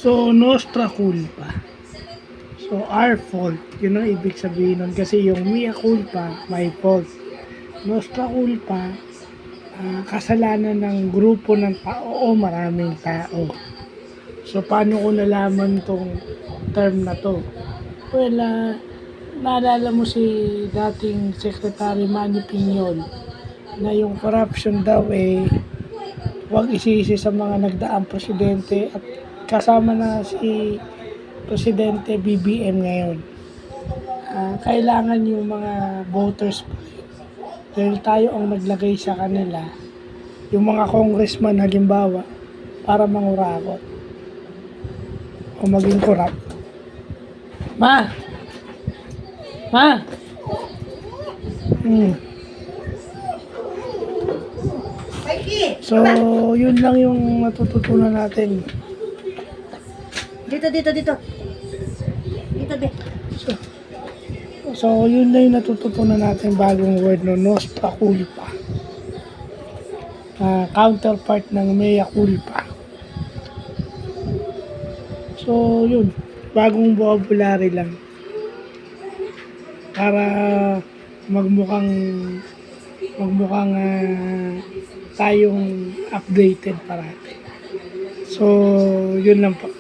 So, nostra culpa. So, our fault. Yun ang ibig sabihin nun. Kasi yung mea culpa, my fault. Nostra culpa, kasalanan ng grupo ng tao o maraming tao. So, paano ko nalaman tong term na to? Well, naalala mo si dating Secretary Manny Piñol na yung corruption daw huwag isisi sa mga nagdaang presidente at kasama na si Presidente BBM ngayon. Kailangan yung mga voters pa rin. Dahil tayo ang naglagay sa kanila, yung mga congressman halimbawa, para mangurakot o maging corrupt. Ma! So, yun lang yung matututunan natin. Dito. So, yun lang yung natututunan natin bagong word no, nostra culpa. Counterpart ng mea culpa. So, yun. Bagong vocabulary lang. Para magmukhang tayong updated parati. So, yun lang po.